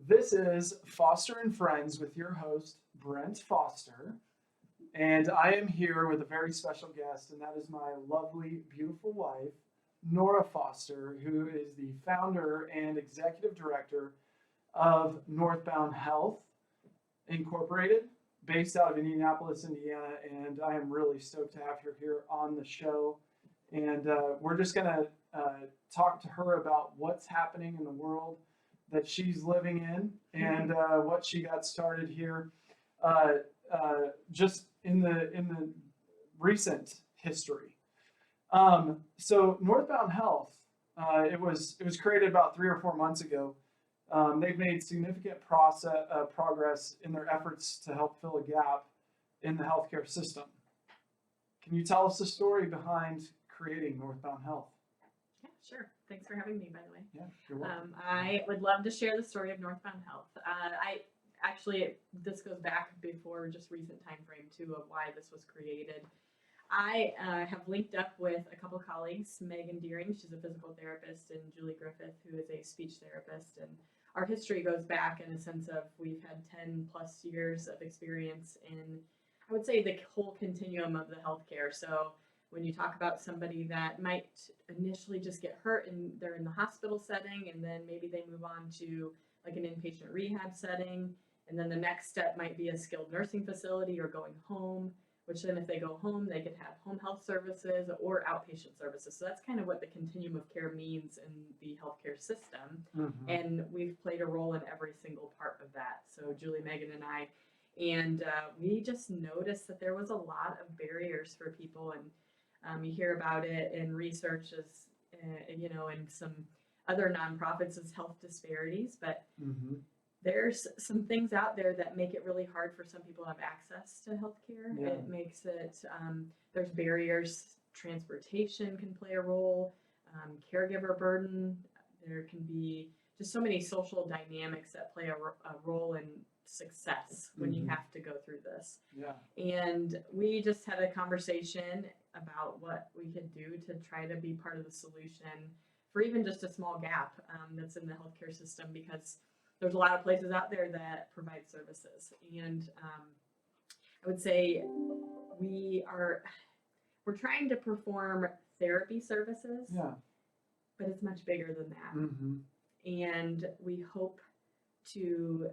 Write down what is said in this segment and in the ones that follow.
This is Foster and Friends with your host, Brent Foster. And I am here with a very special guest, and that is my lovely, beautiful wife, Nora Foster, who is the founder and executive director of Northbound Health Incorporated, based out of Indianapolis, Indiana. And I am really stoked to have her here on the show. And we're just going to talk to her about what's happening in the world that she's living in and what she got started here just in the recent history. So Northbound Health, it was created about 3 or 4 months ago. They've made significant progress in their efforts to help fill a gap in the healthcare system. Can you tell us the story behind creating Northbound Health? Yeah, sure. Thanks for having me, by the way. Yeah, you're welcome. I would love to share the story of Northbound Health. This goes back before just recent time frame too of why this was created. I have linked up with a couple colleagues, Megan Dearing, she's a physical therapist, and Julie Griffith, who is a speech therapist. And our history goes back in a sense of we've had 10 plus years of experience in, I would say, the whole continuum of the healthcare. So when you talk about somebody that might initially just get hurt and they're in the hospital setting, and then maybe they move on to like an inpatient rehab setting, and then the next step might be a skilled nursing facility or going home, which then if they go home, they could have home health services or outpatient services. So that's kind of what the continuum of care means in the healthcare system. Mm-hmm. And we've played a role in every single part of that. So Julie, Megan, and I, and we just noticed that there was a lot of barriers for people. And you hear about it in researches, and some other nonprofits as health disparities, but Mm-hmm. there's some things out there that make it really hard for some people to have access to healthcare. Yeah. It makes it, there's barriers, transportation can play a role, caregiver burden. There can be just so many social dynamics that play a role in success when you have to go through this. Yeah. And we just had a conversation about what we could do to try to be part of the solution for even just a small gap that's in the healthcare system, because there's a lot of places out there that provide services. And I would say we're trying to perform therapy services, Yeah. but it's much bigger than that. Mm-hmm. And we hope to,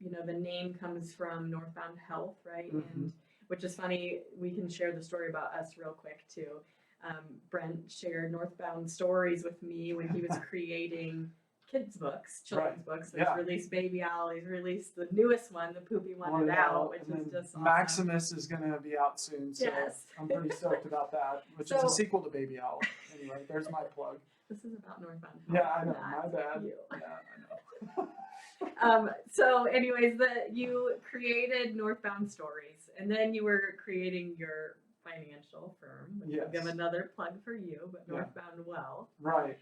the name comes from Northbound Health, right? Mm-hmm. And which is funny, we can share the story about us real quick too. Brent shared Northbound stories with me when he was creating kids books, children's books. He's released Baby Owl, he's released the newest one, the Poopy Wanted Out, which is just awesome. Maximus is going to be out soon, so yes. I'm pretty stoked about that, which is a sequel to Baby Owl. Anyway, there's my plug. This is about Northbound Health. Yeah, I know, my bad. You. Yeah, I know. So anyways, you created Northbound Stories, and then you were creating your financial firm, which I'll give another plug for you, but Northbound Wealth. Right.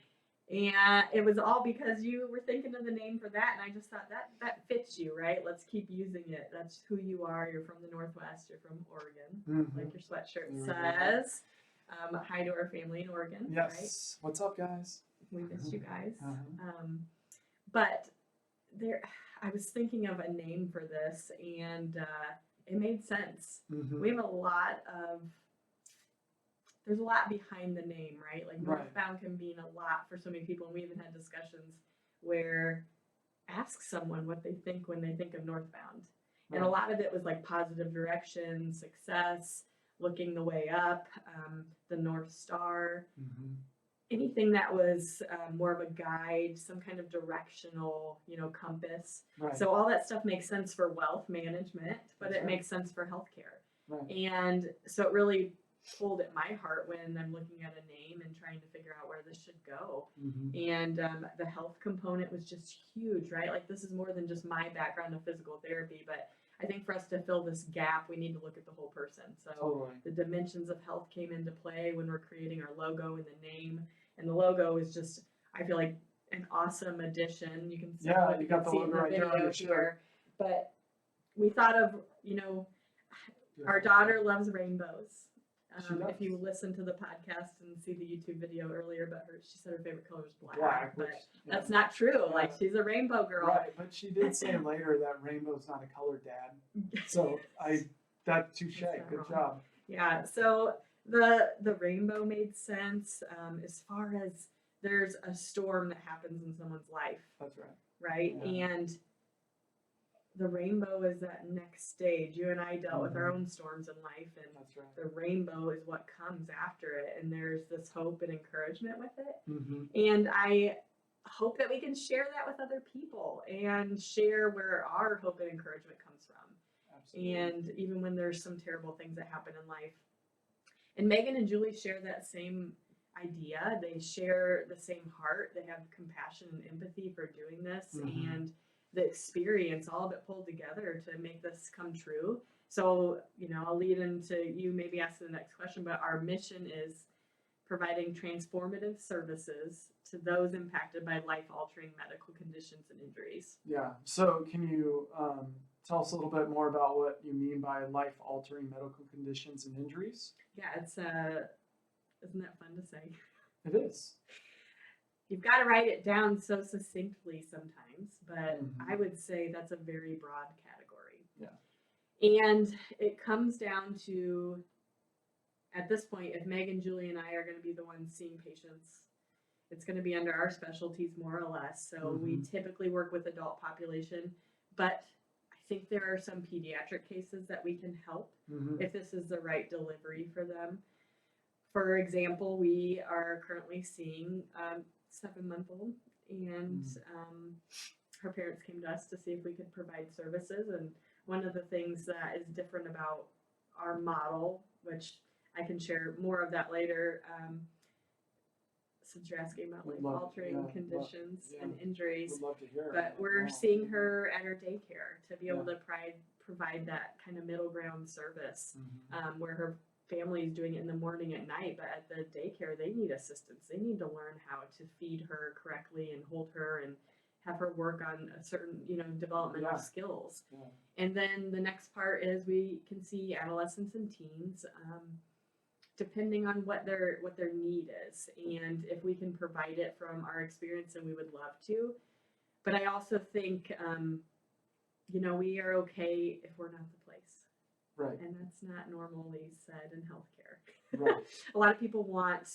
And it was all because you were thinking of the name for that, and I just thought that fits you, right? Let's keep using it. That's who you are. You're from the Northwest. You're from Oregon, like your sweatshirt says. Hi to our family in Oregon. Yes. Right? What's up, guys? We missed you guys. But I was thinking of a name for this, and it made sense. We have there's a lot behind the name, right? Like Northbound can mean a lot for so many people, and we even had discussions where ask someone what they think when they think of Northbound. Right. And a lot of it was like positive direction, success, looking the way up, the North Star, anything that was more of a guide, some kind of directional, compass. Right. So all that stuff makes sense for wealth management, but it makes sense for healthcare. Right. And so it really pulled at my heart when I'm looking at a name and trying to figure out where this should go. And the health component was just huge, right? Like this is more than just my background of physical therapy, but I think for us to fill this gap, we need to look at the whole person. So the dimensions of health came into play when we're creating our logo and the name. And the logo is just, I feel like, an awesome addition. You can see, you got the logo right there on your shirt. But we thought of, our daughter loves rainbows. does. If you listen to the podcast and see the YouTube video earlier, but she said her favorite color was black. Black, but which, that's not true. Yeah. Like, she's a rainbow girl. Right, but she did say later that rainbow's not a color, Dad. So that touche. Good wrong. job. Yeah. So the rainbow made sense as far as there's a storm that happens in someone's life. That's right. Right. Yeah. And the rainbow is that next stage. You and I dealt with our own storms in life, and That's right. the rainbow is what comes after it. And there's this hope and encouragement with it. Mm-hmm. And I hope that we can share that with other people and share where our hope and encouragement comes from. Absolutely. And even when there's some terrible things that happen in life. And Megan and Julie share that same idea. They share the same heart. They have compassion and empathy for doing this, and the experience, all of it pulled together to make this come true. So, I'll lead into you maybe asking the next question, but our mission is providing transformative services to those impacted by life-altering medical conditions and injuries. Yeah. So can you tell us a little bit more about what you mean by life-altering medical conditions and injuries? Yeah, it's isn't that fun to say? It is. You've got to write it down so succinctly sometimes, but I would say that's a very broad category. Yeah. And it comes down to, at this point, if Meg and Julie and I are going to be the ones seeing patients, it's going to be under our specialties more or less. So we typically work with adult population, but I think there are some pediatric cases that we can help if this is the right delivery for them. For example, we are currently seeing 7-month-old, and her parents came to us to see if we could provide services. And one of the things that is different about our model, which I can share more of that later, since you're asking about life-altering conditions and injuries. We'd love to hear. But we're seeing her at her daycare to be able to provide that kind of middle ground service, where her family is doing it in the morning at night, but at the daycare they need assistance. They need to learn how to feed her correctly and hold her and have her work on a certain developmental skills. And then the next part is we can see adolescents and teens, depending on what their need is, and if we can provide it from our experience, and we would love to. But I also think we are okay if we're not the place. Right. And that's not normally said in healthcare. Right. A lot of people want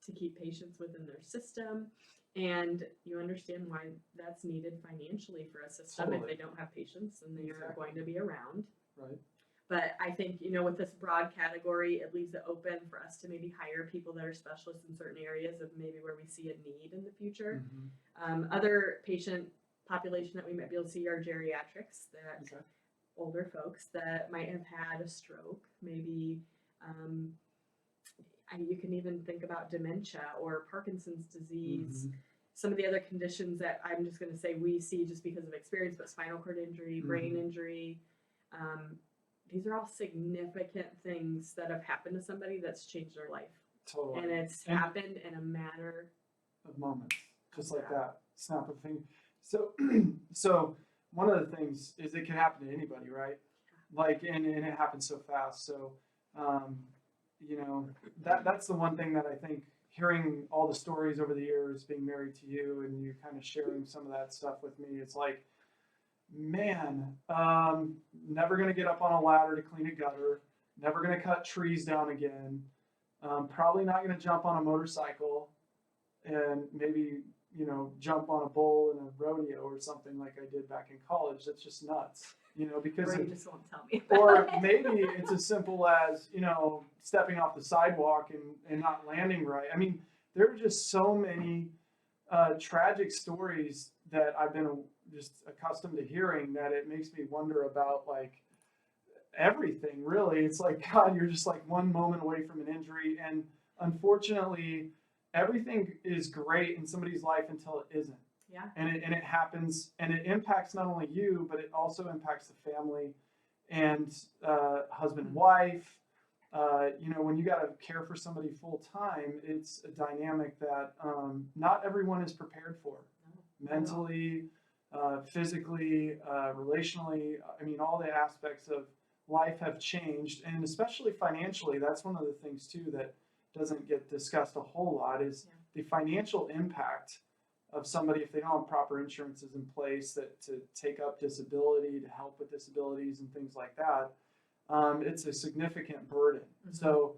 to keep patients within their system, and you understand why that's needed financially for a system. Totally. If they don't have patients, then they aren't going to be around. Right. But I think, with this broad category, it leaves it open for us to maybe hire people that are specialists in certain areas of maybe where we see a need in the future. Other patient population that we might be able to see are geriatrics, that older folks that might have had a stroke, maybe you can even think about dementia or Parkinson's disease. Some of the other conditions that I'm just going to say we see just because of experience, but spinal cord injury, brain injury, these are all significant things that have happened to somebody that's changed their life. Totally. And it's happened in a matter of moments, just like that snap of a finger. So one of the things is it can happen to anybody, right? Like, and it happens so fast. So, that's the one thing that I think, hearing all the stories over the years, being married to you, and you kind of sharing some of that stuff with me, it's like, man, never going to get up on a ladder to clean a gutter, never going to cut trees down again, probably not going to jump on a motorcycle and maybe, jump on a bull in a rodeo or something like I did back in college. That's just nuts, because or you just won't tell me. Or maybe it's as simple as, stepping off the sidewalk and not landing right. I mean, there are just so many tragic stories that I've been just accustomed to hearing that it makes me wonder about, like, everything, really. It's like, God, you're just like one moment away from an injury. And unfortunately, everything is great in somebody's life until it isn't. Yeah. And it happens, and it impacts not only you, but it also impacts the family and husband, wife. When you got to care for somebody full time, it's a dynamic that not everyone is prepared for. Mentally, physically, relationally. I mean, all the aspects of life have changed, and especially financially. That's one of the things too that doesn't get discussed a whole lot is the financial impact of somebody if they don't have proper insurances in place that to take up disability, to help with disabilities and things like that. It's a significant burden. Mm-hmm. So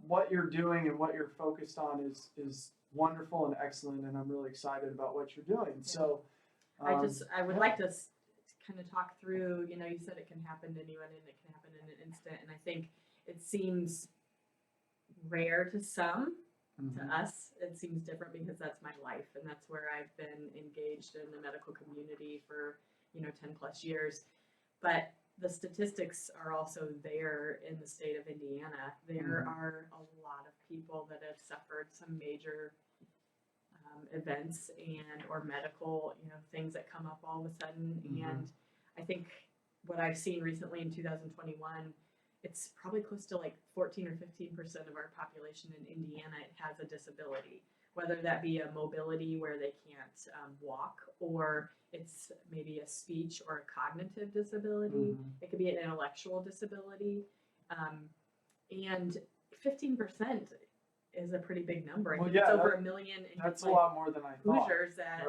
what you're doing and what you're focused on is wonderful and excellent, and I'm really excited about what you're doing. Yeah. So I would like to kind of talk through, you know, you said it can happen to anyone and it can happen in an instant, and I think it seems rare to some. mm-hmm. To us, it seems different because that's my life, and that's where I've been engaged in the medical community for, 10 plus years. But the statistics are also there in the state of Indiana. There mm-hmm. are a lot of people that have suffered some major events or medical, things that come up all of a sudden. Mm-hmm. And I think what I've seen recently in 2021, it's probably close to like 14 or 15% of our population in Indiana has a disability, whether that be a mobility where they can't walk, or it's maybe a speech or a cognitive disability. Mm-hmm. It could be an intellectual disability. And 15% is a pretty big number. I think it's over 1 million. That's a lot more than I thought. Hoosiers that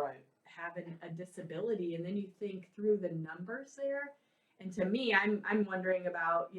have a disability, and then you think through the numbers there. And to me, I'm wondering about,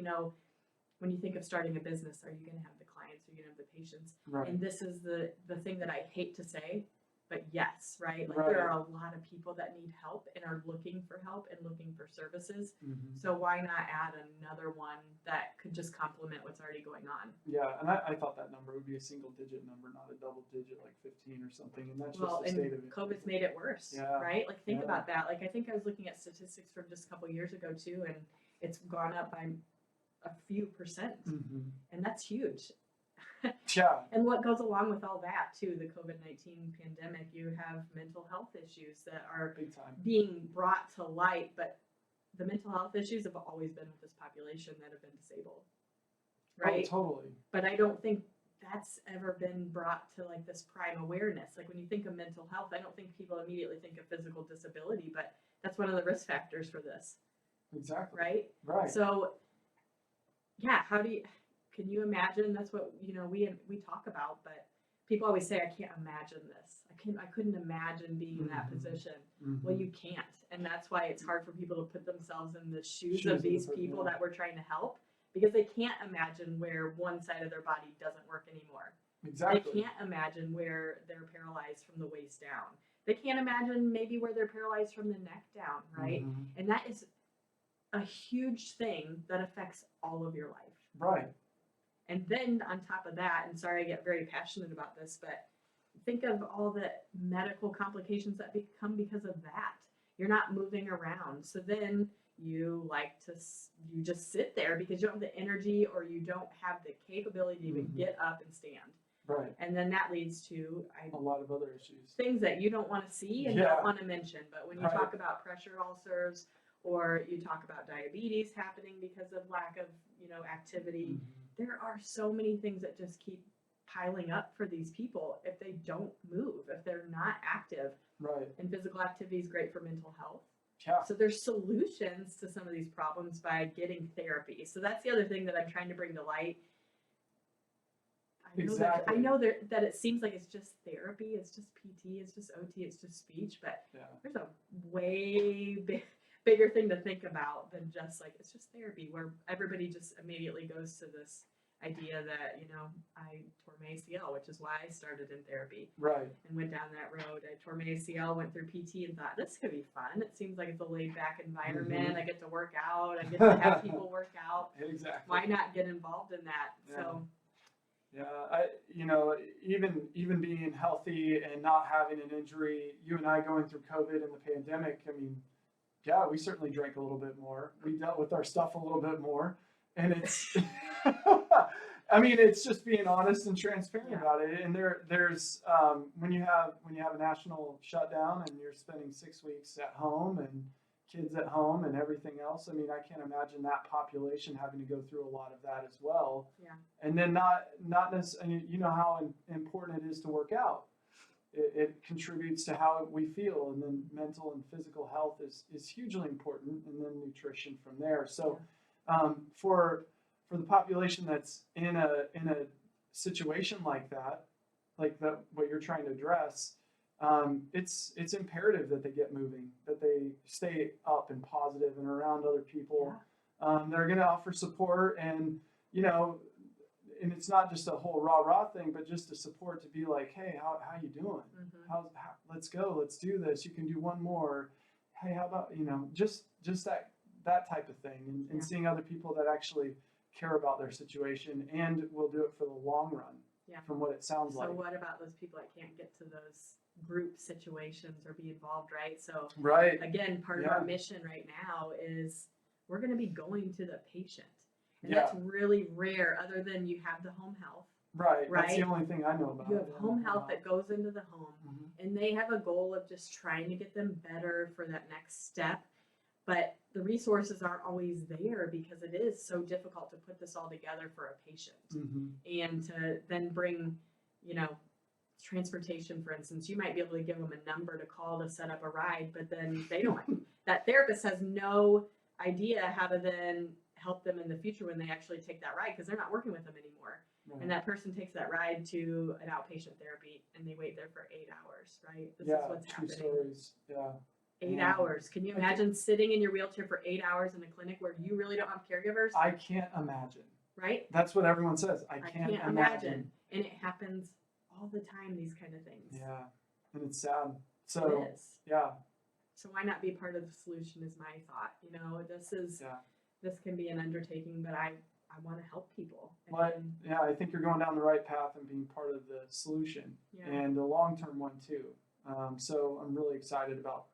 when you think of starting a business, are you going to have the clients? Are you going to have the patients? Right. And this is the thing that I hate to say, but yes, right? Like Right. there are a lot of people that need help and are looking for help and looking for services. Mm-hmm. So why not add another one that could just complement what's already going on? Yeah, and I thought that number would be a single digit number, not a double digit like 15 or something. And that's just the state of it. COVID's made it worse, right? Like think about that. Like I think I was looking at statistics from just a couple years ago too, and it's gone up by a few percent, mm-hmm. and that's huge. Yeah. And what goes along with all that too, the COVID-19 pandemic, you have mental health issues that are Big time. being brought to light, but the mental health issues have always been with this population that have been disabled, right? Oh, totally. But I don't think that's ever been brought to like this prime awareness. Like when you think of mental health, I don't think people immediately think of physical disability, but that's one of the risk factors for this. Exactly. Right? Right. So yeah, can you imagine? That's what, we talk about, but people always say, I can't imagine this. I couldn't imagine being in that mm-hmm. position. Mm-hmm. Well, you can't. And that's why it's hard for people to put themselves in the shoes of these people that we're trying to help, because they can't imagine where one side of their body doesn't work anymore. Exactly. They can't imagine where they're paralyzed from the waist down. They can't imagine maybe where they're paralyzed from the neck down, right? Mm-hmm. And that is a huge thing that affects all of your life. Right. And then on top of that, and sorry I get very passionate about this, but think of all the medical complications that become because of that. You're not moving around. So then you just sit there because you don't have the energy or you don't have the capability to even mm-hmm. get up and stand. Right. And then that leads to a lot of other issues. Things that you don't want to see and don't want to mention. But when you talk about pressure ulcers, or you talk about diabetes happening because of lack of, activity, mm-hmm. there are so many things that just keep piling up for these people if they don't move, if they're not active. Right. And physical activity is great for mental health. Yeah. So there's solutions to some of these problems by getting therapy. So that's the other thing that I'm trying to bring to light. I know that it seems like it's just therapy, it's just PT, it's just OT, it's just speech, but there's a way bigger thing to think about than just like it's just therapy, where everybody just immediately goes to this idea that I tore my ACL, which is why I started in therapy, right, and went down that road. I tore my ACL, went through PT, and thought this could be fun. It seems like it's a laid back environment. mm-hmm. I get to work out. I get to have people work out. Exactly. Why not get involved in that? So. Yeah, even being healthy and not having an injury, you and I going through COVID and the pandemic, I mean, yeah, we certainly drank a little bit more. We dealt with our stuff a little bit more, and it's, I mean, it's just being honest and transparent about it. And there's when you have a national shutdown and you're spending 6 weeks at home and kids at home and everything else. I mean, I can't imagine that population having to go through a lot of that as well. Yeah. And then not necessarily, how important it is to work out. It contributes to how we feel, and then mental and physical health is hugely important, and then nutrition from there. So For the population that's in a situation like that, what you're trying to address, it's imperative that they get moving, that they stay up and positive and around other people. They're going to offer support, and and it's not just a whole rah thing, but just a support to be like, hey, how you doing? How, let's go, let's do this. You can do one more. Hey, how about just that type of thing, and seeing other people that actually care about their situation and will do it for the long run. From what it sounds like. So what about those people that can't get to those group situations or be involved, right? So again, part of our mission right now is we're going to be going to the patient. And that's really rare, other than you have the home health. Right. That's the only thing I know about. You have home health that goes into the home, and they have a goal of just trying to get them better for that next step. But the resources aren't always there because it is so difficult to put this all together for a patient. And to then bring, transportation, for instance, you might be able to give them a number to call to set up a ride, but then they don't, that therapist has no idea how to then help them in the future when they actually take that ride, because they're not working with them anymore. And that person takes that ride to an outpatient therapy and they wait there for 8 hours, right? This is what's happening. Stories. 8 hours. Can you imagine sitting in your wheelchair for 8 hours in a clinic where you really don't have caregivers? I can't imagine. Right? That's what everyone says. I can't imagine. And it happens all the time, these kind of things. Yeah. And it's sad. So, it is. Yeah. So why not be part of the solution is my thought. This can be an undertaking, but I want to help people. I think you're going down the right path and being part of the solution and the long-term one too. So I'm really excited about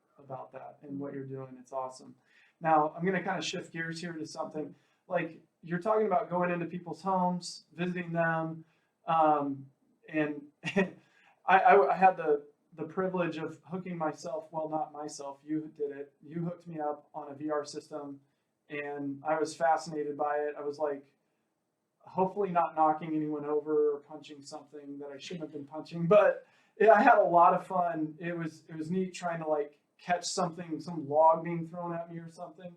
that and what you're doing. It's awesome. Now I'm going to kind of shift gears here to something like you're talking about going into people's homes, visiting them, and I had the privilege of hooking myself. Well, not myself. You did it. You hooked me up on a VR system, and I was fascinated by it. I was like, hopefully not knocking anyone over or punching something that I shouldn't have been punching, but I had a lot of fun. It was neat trying to catch something, some log being thrown at me or something.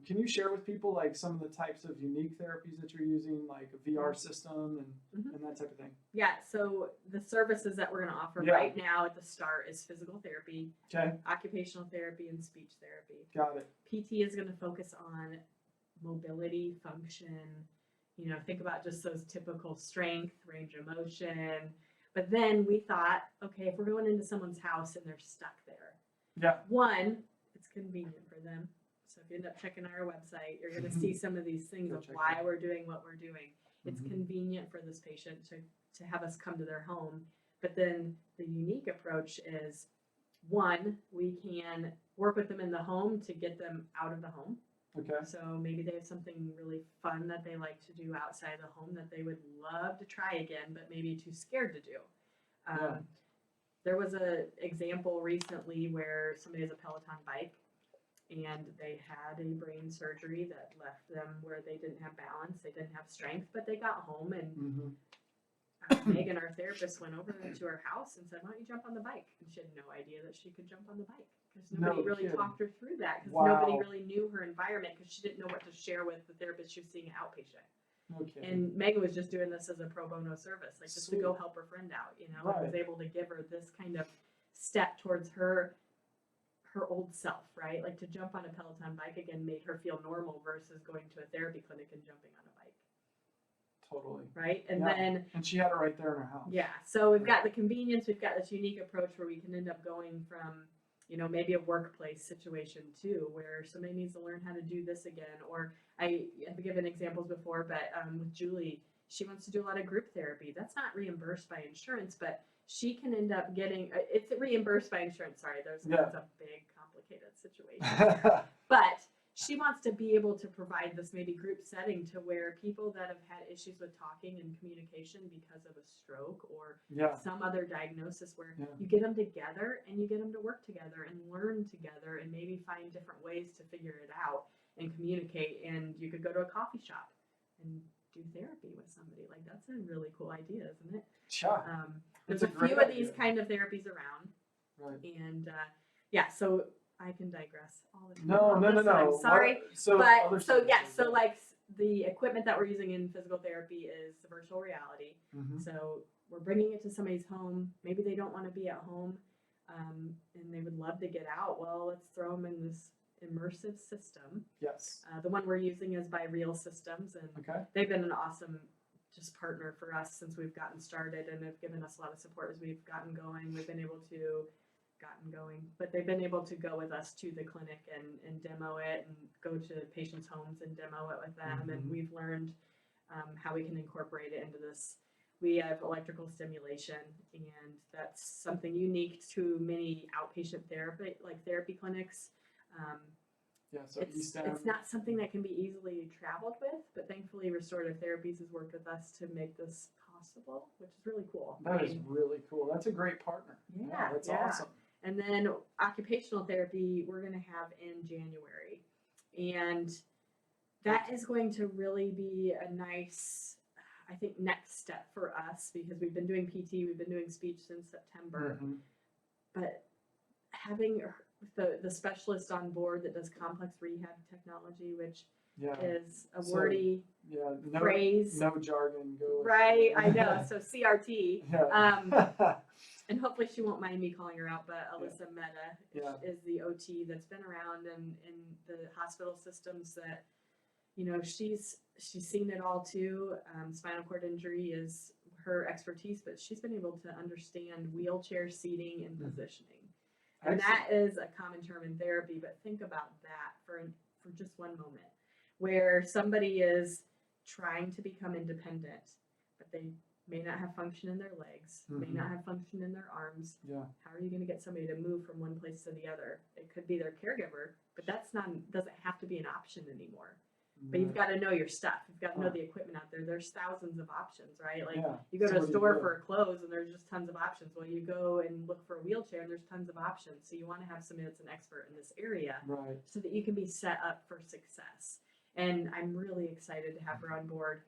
Can you share with people some of the types of unique therapies that you're using, like a VR system and that type of thing? Yeah, so the services that we're going to offer right now at the start is physical therapy, occupational therapy, and speech therapy. Got it. PT is going to focus on mobility, function, think about just those typical strength, range of motion. But then we thought, okay, if we're going into someone's house and they're stuck there, one, it's convenient for them. So if you end up checking our website, you're going to see some of these things of why we're doing what we're doing. It's convenient for this patient to have us come to their home. But then the unique approach is, one, we can work with them in the home to get them out of the home. Okay. So maybe they have something really fun that they like to do outside the home that they would love to try again, but maybe too scared to do. There was an example recently where somebody has a Peloton bike, and they had a brain surgery that left them where they didn't have balance, they didn't have strength, but they got home, and Megan, our therapist, went over to her house and said, why don't you jump on the bike? And she had no idea that she could jump on the bike because nobody really talked her through that, because nobody really knew her environment, because she didn't know what to share with the therapist she was seeing outpatient. And Megan was just doing this as a pro bono service, just to go help her friend out, and was able to give her this kind of step towards her old self, right? To jump on a Peloton bike again made her feel normal versus going to a therapy clinic and jumping on a bike. Totally. Right? And she had it right there in her house. Yeah. So we've got the convenience, we've got this unique approach where we can end up going from, maybe a workplace situation too, where somebody needs to learn how to do this again. Or I have given examples before, but with Julie, she wants to do a lot of group therapy. That's not reimbursed by insurance, but she can end up getting, it's reimbursed by insurance. Sorry, it's a big, complicated situation. But she wants to be able to provide this maybe group setting to where people that have had issues with talking and communication because of a stroke or some other diagnosis, where you get them together and you get them to work together and learn together and maybe find different ways to figure it out and communicate. And you could go to a coffee shop and do therapy with somebody. That's a really cool idea, isn't it? Sure. There's a few of these kind of therapies around. Right. And so I can digress all the time. No, on no, no, this, and no. I'm sorry. So other So like the equipment that we're using in physical therapy is virtual reality. Mm-hmm. So we're bringing it to somebody's home. Maybe they don't want to be at home, and they would love to get out. Well, let's throw them in this immersive system. Yes. The one we're using is by Real Systems, and Okay. they've been an awesome just partner for us since we've gotten started, and have given us a lot of support as we've gotten going. We've been able to but they've been able to go with us to the clinic and demo it, and go to patients' homes and demo it with them. Mm-hmm. And we've learned how we can incorporate it into this. We have electrical stimulation, and that's something unique to many outpatient therapy clinics. Yeah, so It's not something that can be easily traveled with, but thankfully Restorative Therapies has worked with us to make this possible, which is really cool. That is really cool. That's a great partner. Yeah, that's yeah. awesome. And then occupational therapy, we're going to have in January. And that is going to really be a nice, I think, next step for us, because we've been doing PT, we've been doing speech since September. Mm-hmm. But having the specialist on board that does complex rehab technology, which is a wordy phrase. No jargon. Go right, I know. So CRT. Yeah. And hopefully she won't mind me calling her out, but Alyssa Mehta is the OT that's been around in the hospital systems that, she's seen it all too. Spinal cord injury is her expertise, but she's been able to understand wheelchair seating and positioning. And that is a common term in therapy, but think about that for just one moment, where somebody is trying to become independent, but they may not have function in their legs, may not have function in their arms. Yeah. How are you going to get somebody to move from one place to the other? It could be their caregiver, but doesn't have to be an option anymore. But you've got to know your stuff. You've got to know the equipment out there. There's thousands of options, right? Like you go to a store for clothes and there's just tons of options. Well, you go and look for a wheelchair and there's tons of options. So you want to have somebody that's an expert in this area, right, so that you can be set up for success. And I'm really excited to have her on board.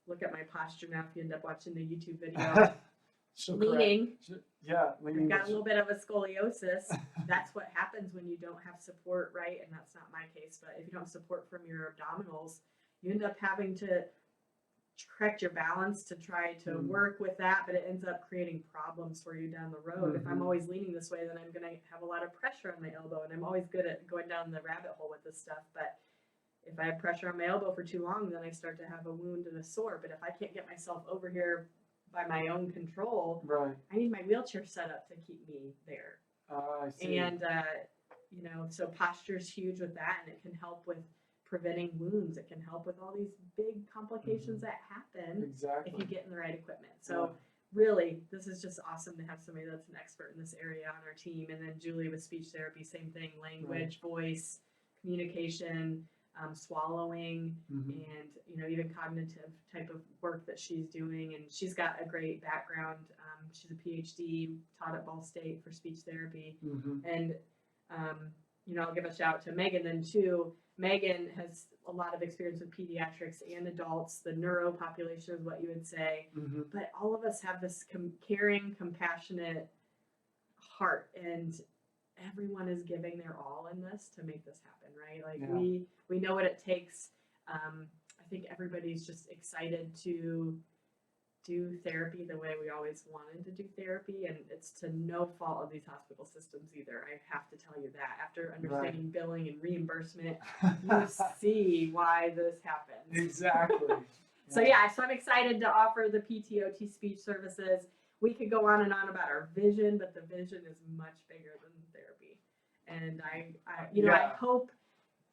Look at my posture now if you end up watching the YouTube video. Leaning. Leaning. I've got a little bit of a scoliosis. That's what happens when you don't have support, right? And that's not my case, but if you don't have support from your abdominals, you end up having to correct your balance to try to work with that, but it ends up creating problems for you down the road. If I'm always leaning this way, then I'm going to have a lot of pressure on my elbow, and I'm always good at going down the rabbit hole with this stuff, but if I have pressure on my elbow for too long, then I start to have a wound and a sore. But if I can't get myself over here by my own control, I need my wheelchair set up to keep me there. I see. And, so posture is huge with that, and it can help with preventing wounds. It can help with all these big complications that happen if you get in the right equipment. So really, this is just awesome to have somebody that's an expert in this area on our team. And then Julie with speech therapy, same thing, language, voice, communication, swallowing, and even cognitive type of work that she's doing. And she's got a great background. She's a PhD, taught at Ball State for speech therapy. And I'll give a shout out to Megan then too. Megan has a lot of experience with pediatrics and adults. The neuro population is what you would say. But all of us have this caring, compassionate heart, and everyone is giving their all in this to make this happen, right? Like we know what it takes. I think everybody's just excited to do therapy the way we always wanted to do therapy, and it's to no fault of these hospital systems either. I have to tell you that. After understanding billing and reimbursement, you see why this happens. Exactly. So I'm excited to offer the PTOT speech services. We could go on and on about our vision, but the vision is much bigger than therapy. And I hope,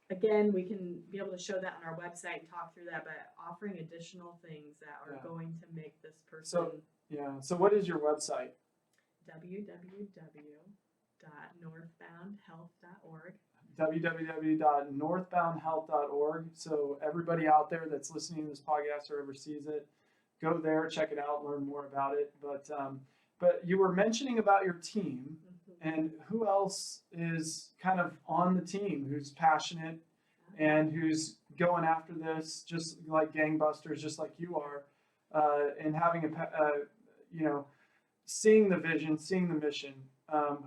again, we can be able to show that on our website and talk through that, but offering additional things that are going to make this person. So what is your website? www.northboundhealth.org. www.northboundhealth.org. So everybody out there that's listening to this podcast or ever sees it, go there, check it out, learn more about it. But you were mentioning about your team, and who else is kind of on the team who's passionate and who's going after this just like gangbusters, just like you are, and having seeing the vision, seeing the mission.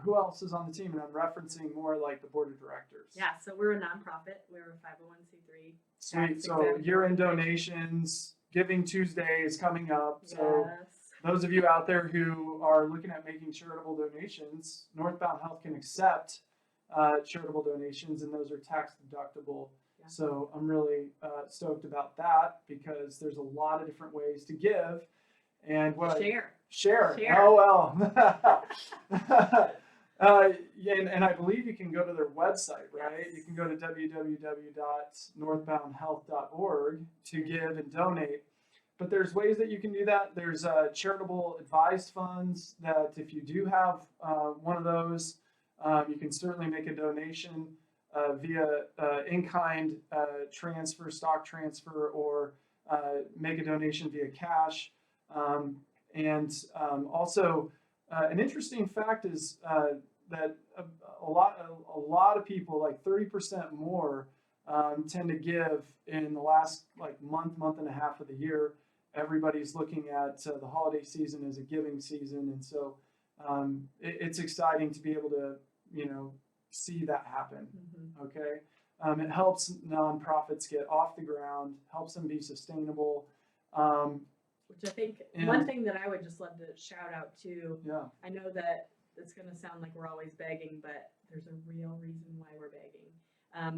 Who else is on the team? And I'm referencing more like the board of directors. Yeah, so we're a nonprofit. We're a 501c3. Sweet. So year-end donations, Giving Tuesday is coming up. So those of you out there who are looking at making charitable donations, Northbound Health can accept charitable donations, and those are tax deductible. Yeah. So I'm really stoked about that because there's a lot of different ways to give. And what Share. Oh, well. And I believe you can go to their website, right? You can go to www.northboundhealth.org to give and donate. But there's ways that you can do that. There's charitable advised funds that if you do have one of those, you can certainly make a donation via in-kind transfer, stock transfer, or make a donation via cash. Also, an interesting fact is that a lot of people, like 30% more, tend to give in the last month and a half of the year. Everybody's looking at the holiday season as a giving season, and so it's exciting to be able to see that happen. Mm-hmm. Okay, it helps nonprofits get off the ground, helps them be sustainable. Which I think one thing that I would just love to shout out to. Yeah. I know that it's going to sound like we're always begging, but there's a real reason why we're begging.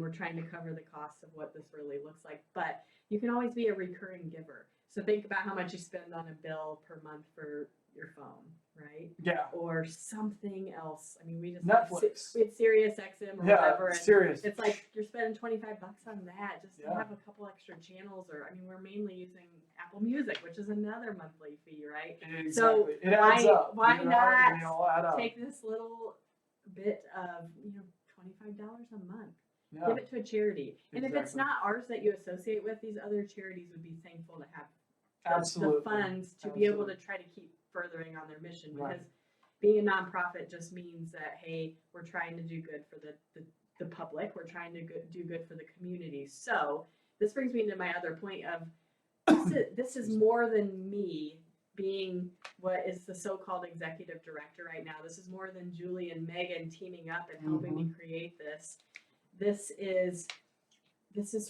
We're trying to cover the cost of what this really looks like, but you can always be a recurring giver. So think about how much you spend on a bill per month for your phone, right? Yeah. Or something else. I mean, we just Netflix. We had Sirius XM or whatever. And Sirius. it's like you're spending $25 on that just to Yeah. have a couple extra channels. Or I mean, we're mainly using Apple Music, which is another monthly fee, right? Exactly. So it adds up. Why they all add not up. take this little bit of $25 a month? Yeah. Give it to a charity. And if it's Exactly. not ours that you associate with, these other charities would be thankful to have Absolutely. the funds to be able to try to keep furthering on their mission. Right. Because being a nonprofit just means that, hey, we're trying to do good for the public. We're trying to do good for the community. So this brings me to my other point of this is more than me being what is the so-called executive director right now. This is more than Julie and Megan teaming up and helping me create this. This is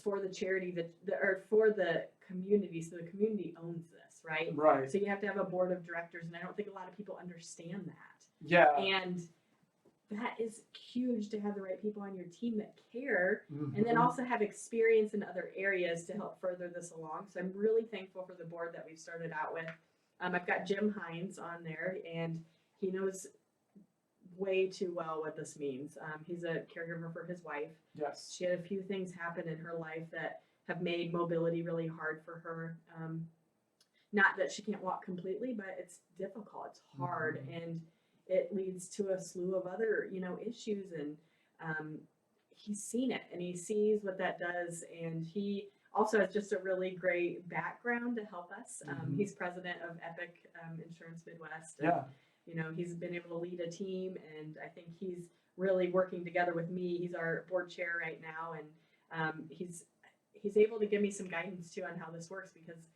for the charity or for the community. So the community owns this, right? Right. So you have to have a board of directors, and I don't think a lot of people understand that. Yeah. And that is huge to have the right people on your team that care, Mm-hmm. and then also have experience in other areas to help further this along. So I'm really thankful for the board that we've started out with. I've got Jim Hines on there, and he knows way too well what this means. He's a caregiver for his wife. Yes. She had a few things happen in her life that have made mobility really hard for her. Not that she can't walk completely, but it's difficult. It's hard, and it leads to a slew of other, issues. And he's seen it, and he sees what that does. And he also has just a really great background to help us. He's president of Epic Insurance Midwest. And, he's been able to lead a team, and I think he's really working together with me. He's our board chair right now, and he's able to give me some guidance too on how this works, because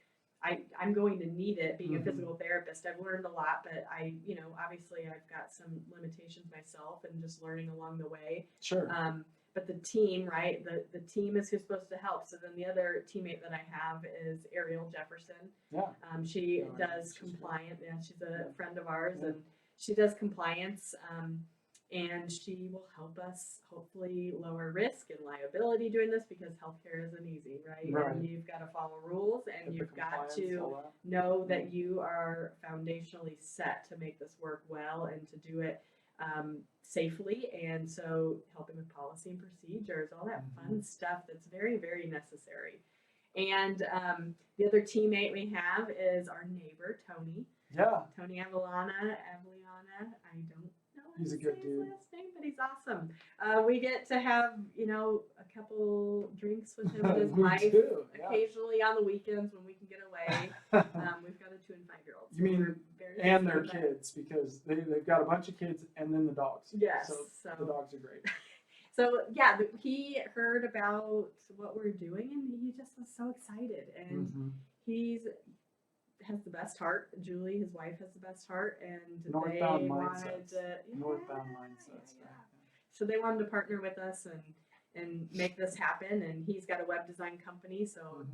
I'm going to need it being a physical therapist. I've learned a lot, but obviously I've got some limitations myself and just learning along the way. Sure. But the team, right? The team is who's supposed to help. So then the other teammate that I have is Ariel Jefferson. Yeah. She does compliance. Yeah, she's a friend of ours, and she does compliance. And she will help us hopefully lower risk and liability doing this, because healthcare isn't easy, right? Right. And you've got to follow rules, and you've got to know that you are foundationally set to make this work well and to do it safely. And so helping with policy and procedures, all that fun stuff that's very, very necessary. And the other teammate we have is our neighbor, Tony. Yeah. Tony Avellana. I don't know how He's to a good say dude. his last name, but he's awesome. We get to have, a couple drinks with him and his We wife do, yeah. occasionally on the weekends when we can get away. We've got a 2 and 5-year-old. You mean and their kids, because they've got a bunch of kids and then the dogs. Yes. So the dogs are great. So yeah, he heard about what we're doing, and he just was so excited. And he's has the best heart. Julie, his wife, has the best heart, and Northbound they wanted mindsets. to Northbound mindsets. yeah. Right? So they wanted to partner with us and make this happen. And he's got a web design company, so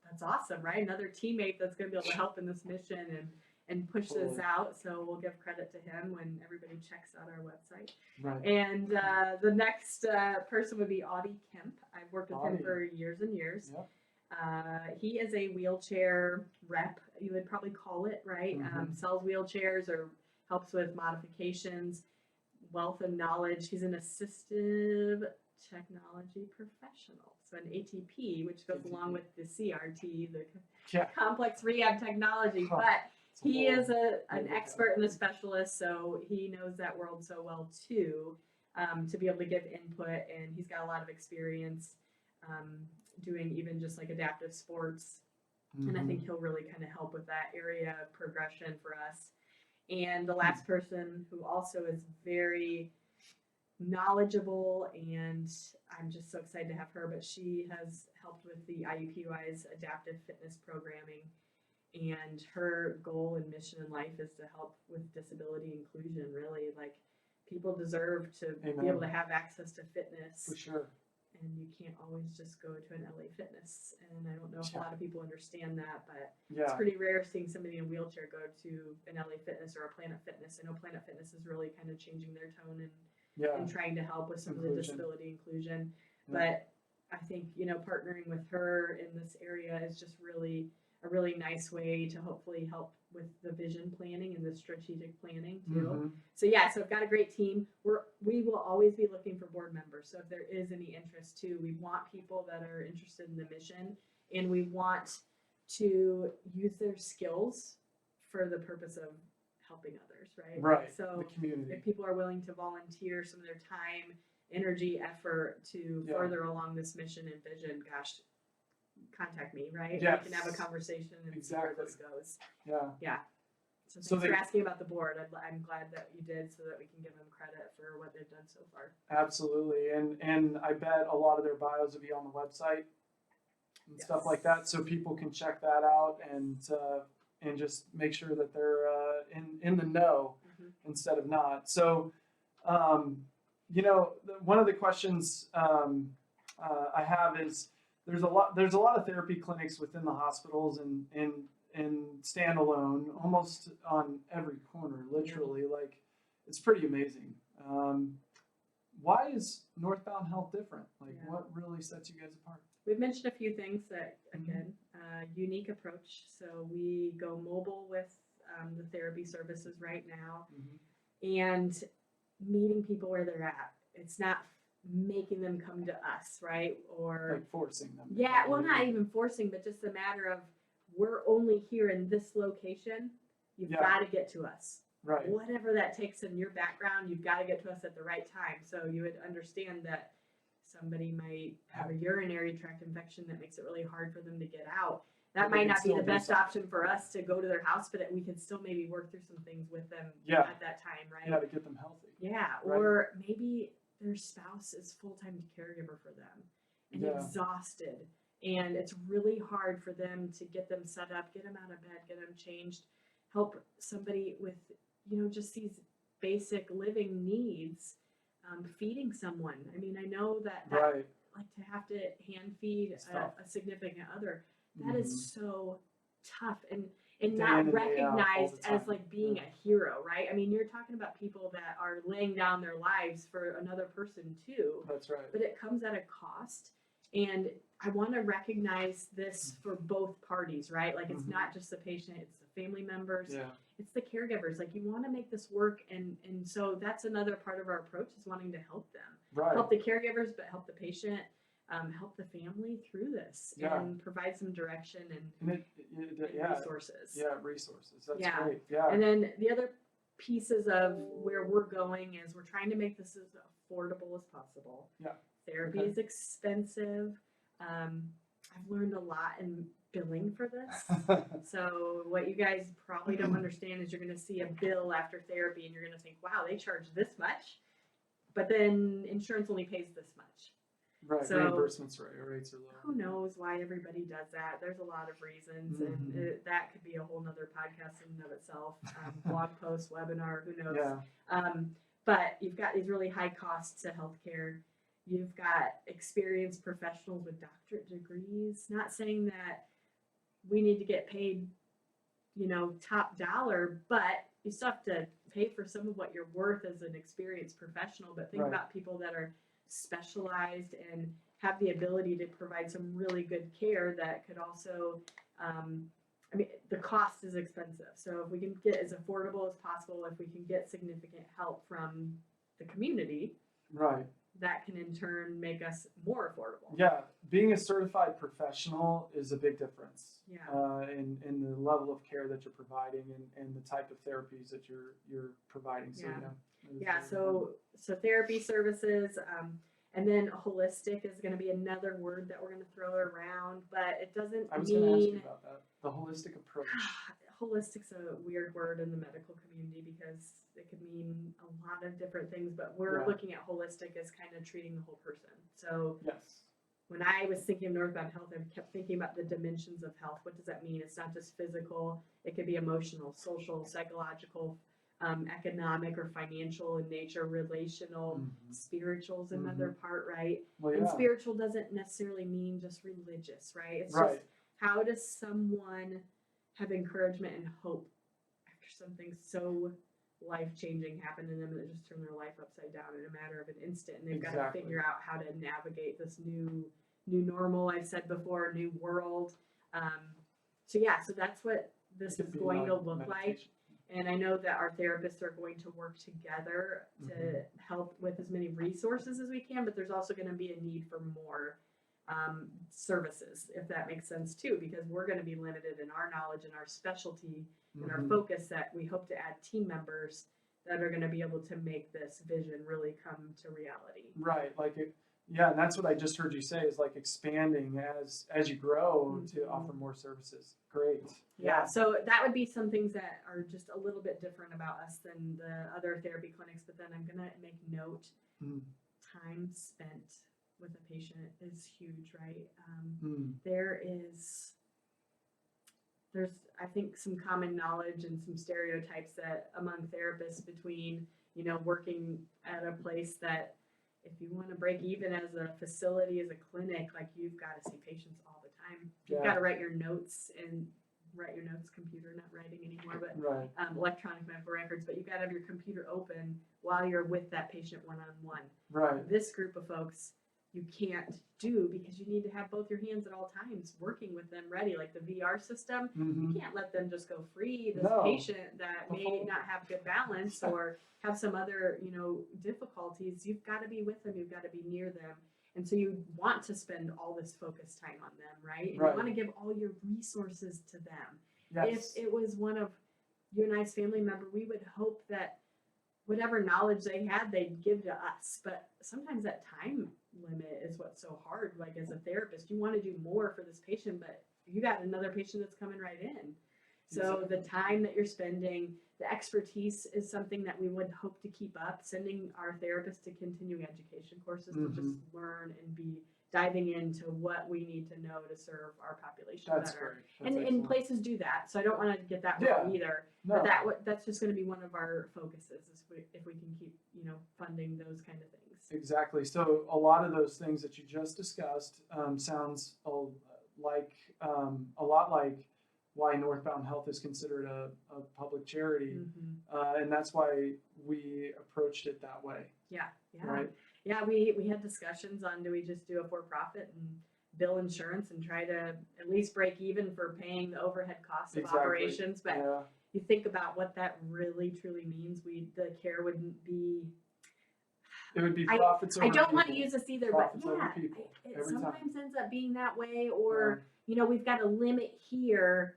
that's awesome, right? Another teammate that's going to be able to help in this mission and push this out. So we'll give credit to him when everybody checks out our website. Right. And the next person would be Audie Kemp. I've worked with him for years and years. Yep. He is a wheelchair rep, you would probably call it, right? Sells wheelchairs or helps with modifications, wealth of knowledge. He's an assistive technology professional, so an ATP, which goes along with the CRT, the complex rehab technology. But he is an expert and a specialist, so he knows that world so well too, to be able to give input. And he's got a lot of experience doing even just like adaptive sports. And I think he'll really kind of help with that area of progression for us. And the last person, who also is very knowledgeable, and I'm just so excited to have her, but she has helped with the IUPUI's adaptive fitness programming. And her goal and mission in life is to help with disability inclusion, really. Like, people deserve to be able to have access to fitness. For sure. And you can't always just go to an LA Fitness. And I don't know if a lot of people understand that, but it's pretty rare seeing somebody in a wheelchair go to an LA Fitness or a Planet Fitness. I know Planet Fitness is really kind of changing their tone and trying to help with some of the disability inclusion. But I think, partnering with her in this area is just really a really nice way to hopefully help with the vision planning and the strategic planning too. So I've got a great team. We will always be looking for board members. So if there is any interest too, we want people that are interested in the mission, and we want to use their skills for the purpose of helping others, right? Right. So the community. if people are willing to volunteer some of their time, energy, effort to further along this mission and vision, gosh, contact me, right? Yes. We can have a conversation and see where this goes. Yeah. So thanks for asking about the board. I'm glad that you did, so that we can give them credit for what they've done so far. Absolutely. And I bet a lot of their bios will be on the website and stuff like that, so people can check that out and just make sure that they're in the know instead of not. So, one of the questions I have is, there's a lot of therapy clinics within the hospitals and standalone, almost on every corner, literally. Like, it's pretty amazing. Why is Northbound Health different? Like, what really sets you guys apart? We've mentioned a few things that, again, unique approach. So we go mobile with the therapy services right now, and meeting people where they're at. It's not making them come to us, right? Or like forcing them. Well, not even forcing, but just a matter of, we're only here in this location. You've got to get to us. Right. Whatever that takes in your background, you've got to get to us at the right time. So you would understand that somebody might have a urinary tract infection that makes it really hard for them to get out. That might not be the best option for us to go to their house, but we can still maybe work through some things with them at that time, right? Yeah, to get them healthy. Yeah, or maybe their spouse is full-time caregiver for them and exhausted, and it's really hard for them to get them set up, get them out of bed, get them changed, help somebody with, just these basic living needs, feeding someone. I mean, I know that like to have to hand feed a significant other, that is so tough and not recognized as like being a hero, right? I mean, you're talking about people that are laying down their lives for another person too. That's right. But it comes at a cost. And I want to recognize this for both parties, right? Like, it's not just the patient, it's the family members, it's the caregivers. Like, you want to make this work. And so that's another part of our approach, is wanting to help them. Help the caregivers, but help the patient, help the family through this and provide some direction and resources. Yeah, resources. That's great. Yeah. And then the other pieces of where we're going is, we're trying to make this as affordable as possible. Yeah. Therapy is expensive. I've learned a lot in billing for this. So what you guys probably don't understand is, you're going to see a bill after therapy and you're going to think, wow, they charge this much, but then insurance only pays this much. Right. So Reimbursements rates are low. who knows why everybody does that? There's a lot of reasons, and that could be a whole nother podcast in and of itself. Blog post, webinar, who knows? Yeah. But you've got these really high costs to healthcare. You've got experienced professionals with doctorate degrees. Not saying that we need to get paid, top dollar, but you still have to pay for some of what you're worth as an experienced professional. But think about people that are specialized and have the ability to provide some really good care that could also, the cost is expensive. So if we can get as affordable as possible, if we can get significant help from the community, right, that can in turn make us more affordable. Yeah, being a certified professional is a big difference. Yeah. In the level of care that you're providing and the type of therapies that you're providing. So So therapy services, and then holistic is going to be another word that we're going to throw around, but it doesn't I was going to ask you about that. The holistic approach. Holistic's a weird word in the medical community because it could mean a lot of different things, but we're looking at holistic as kind of treating the whole person. So yes. When I was thinking of Northbound Health, I kept thinking about the dimensions of health. What does that mean? It's not just physical. It could be emotional, social, psychological, economic or financial in nature, relational, spiritual is another part, right? Well, and spiritual doesn't necessarily mean just religious, right? It's just how does someone have encouragement and hope after something so life-changing happened to them that just turned their life upside down in a matter of an instant, and they've got to figure out how to navigate this new normal, I've said before, new world. So that's what this is going to look like. And I know that our therapists are going to work together to help with as many resources as we can, but there's also going to be a need for more services, if that makes sense too, because we're going to be limited in our knowledge and our specialty and our focus, that we hope to add team members that are going to be able to make this vision really come to reality. Right. And that's what I just heard you say is like expanding as you grow to offer more services. Great. Yeah. So that would be some things that are just a little bit different about us than the other therapy clinics. But then I'm going to make note, time spent with a patient is huge, right? There's, I think, some common knowledge and some stereotypes that among therapists between, working at a place that if you want to break even as a facility, as a clinic, like you've got to see patients all the time. You've got to write your notes, computer, not writing anymore, but electronic medical records, but you've got to have your computer open while you're with that patient one-on-one. Right. This group of folks, you can't do because you need to have both your hands at all times working with them ready. Like the VR system, you can't let them just go free. This patient that may not have good balance or have some other, difficulties, you've got to be with them. You've got to be near them. And so you want to spend all this focused time on them, right? And you want to give all your resources to them. Yes. If it was one of you and I's family member, we would hope that whatever knowledge they had, they'd give to us. But sometimes that time limit is what's so hard. Like as a therapist, you want to do more for this patient, but you got another patient that's coming right in. So the time that you're spending, the expertise is something that we would hope to keep up, sending our therapists to continuing education courses to just learn and be diving into what we need to know to serve our population better. And places do that. So I don't want to get that wrong either. No. But that's just going to be one of our focuses is if we can keep, funding those kind of things. Exactly. So a lot of those things that you just discussed sounds a lot like why Northbound Health is considered a public charity. And that's why we approached it that way. Yeah. Right? Yeah, we had discussions on, do we just do a for-profit and bill insurance and try to at least break even for paying the overhead costs of operations? But you think about what that really truly means. The care wouldn't be... It would be profits over I don't people. want to use this either, Profits but it sometimes ends up being that way, or, we've got a limit here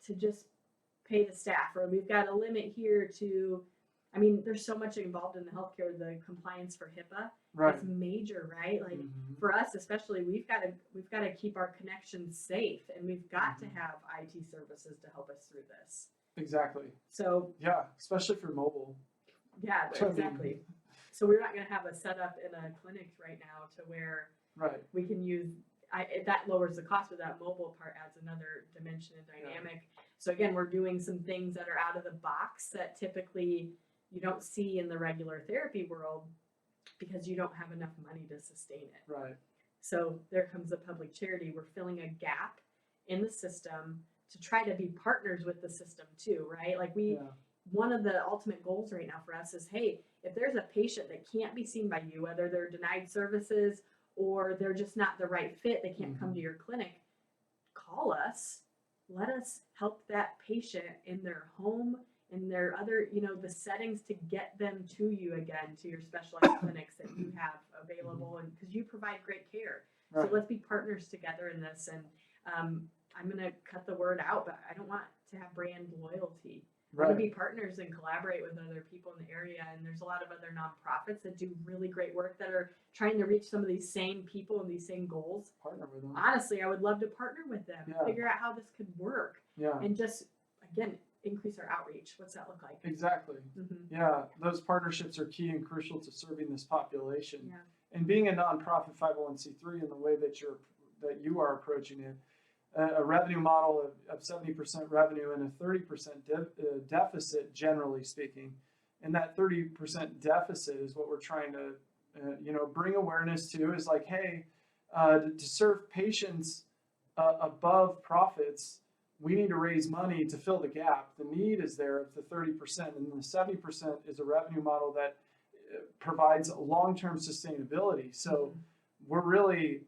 to just pay the staff, or we've got a limit here to... there's so much involved in the healthcare. The compliance for HIPAA is major, right? Like for us, especially, we've got to keep our connections safe, and we've got to have IT services to help us through this. Exactly. So especially for mobile. Yeah, exactly. So we're not going to have a setup in a clinic right now to where Right. We can use, that lowers the cost, but that mobile part adds another dimension and dynamic. So again, we're doing some things that are out of the box that typically you don't see in the regular therapy world because you don't have enough money to sustain it. Right. So there comes a public charity. We're filling a gap in the system to try to be partners with the system too, right? Like one of the ultimate goals right now for us is, hey, if there's a patient that can't be seen by you, whether they're denied services or they're just not the right fit, they can't come to your clinic, call us. Let us help that patient in their home, in their other, the settings to get them to you again, to your specialized clinics that you have available, and because you provide great care. Right. So let's be partners together in this. And I'm going to cut the word out, but I don't want to have brand loyalty. Right. I want to be partners and collaborate with other people in the area. And there's a lot of other nonprofits that do really great work that are trying to reach some of these same people and these same goals. Partner with them. Honestly, I would love to partner with them, figure out how this could work, and just, again, increase our outreach. What's that look like? Exactly. Yeah, those partnerships are key and crucial to serving this population. And being a nonprofit 501c3 in the way that you are approaching it, a revenue model of 70% revenue and a 30% deficit, generally speaking, and that 30% deficit is what we're trying to bring awareness to. Is like, hey, to serve patients above profits, we need to raise money to fill the gap. The need is there of the 30%, and the 70% is a revenue model that provides long-term sustainability. So we're really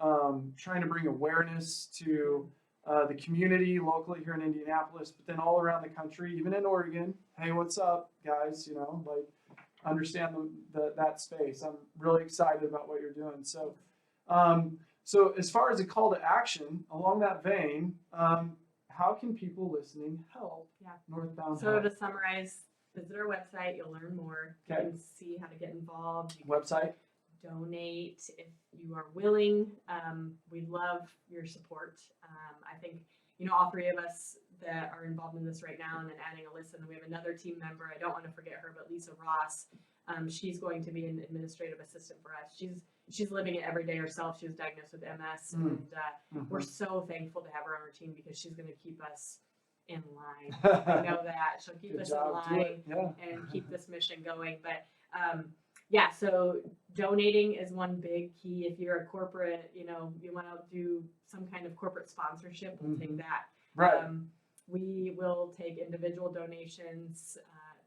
trying to bring awareness to the community locally here in Indianapolis, but then all around the country, even in Oregon. Hey, what's up, guys? Understand that space. I'm really excited about what you're doing. So, so as far as a call to action, along that vein, how can people listening help Northbound So Health? to summarize, visit our website. You'll learn more. You can see how to get involved. You Website? Donate if you are willing. We'd love your support. I think, all three of us that are involved in this right now, and then adding Alyssa, and we have another team member. I don't want to forget her, but Lisa Ross. She's going to be an administrative assistant for us. She's living it every day herself. She was diagnosed with MS, and we're so thankful to have her on our team because she's going to keep us in line. I know that she'll keep us in line and keep this mission going. But so donating is one big key. If you're a corporate, you want to do some kind of corporate sponsorship, we'll take that. Right. We will take individual donations.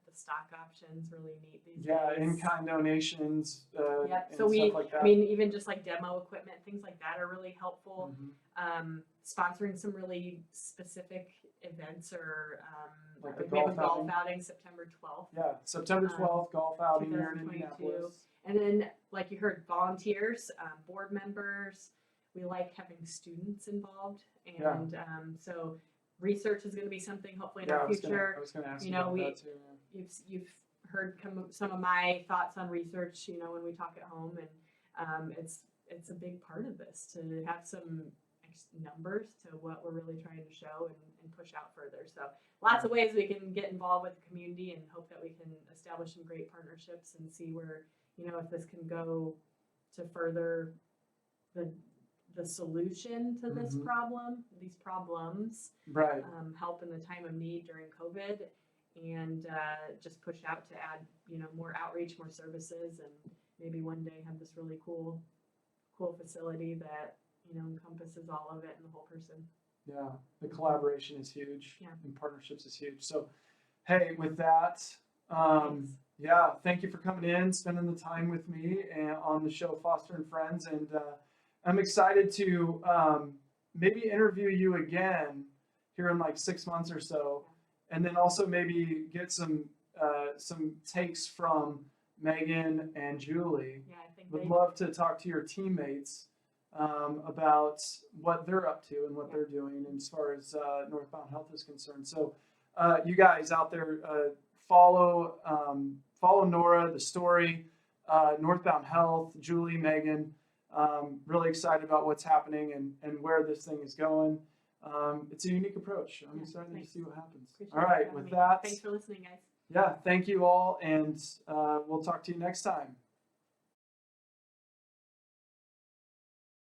The stock options really neat these days. In-kind donations. So stuff like that. even just like demo equipment, things like that are really helpful. Sponsoring some really specific events, or like the we have a golf golf outing September 12th. Yeah, September 12th, golf outing here in Indianapolis. And then, like you heard, volunteers, board members. We like having students involved, and so research is going to be something hopefully in our future. I was going to ask you about that too. You've heard some of my thoughts on research, when we talk at home, and it's a big part of this to have some numbers to what we're really trying to show and push out further. So lots of ways we can get involved with the community and hope that we can establish some great partnerships and see where, if this can go to further the solution to this problem, these problems, right? Help in the time of need during COVID, and just push out to add, more outreach, more services, and maybe one day have this really cool facility that encompasses all of it and the whole person. Yeah, the collaboration is huge, and partnerships is huge. So, hey, with that, thank you for coming in, spending the time with me and on the show Foster and Friends, and I'm excited to maybe interview you again here in like 6 months or so, and then also maybe get some takes from Megan and Julie. Yeah, I think would love to talk to your teammates about what they're up to and what they're doing as far as Northbound Health is concerned. So you guys out there, follow Nora, the story, Northbound Health, Julie, Megan. Really excited about what's happening and where this thing is going. It's a unique approach. I'm excited to see what happens. All right, with that. Thanks for listening, guys. Yeah, thank you all, and we'll talk to you next time.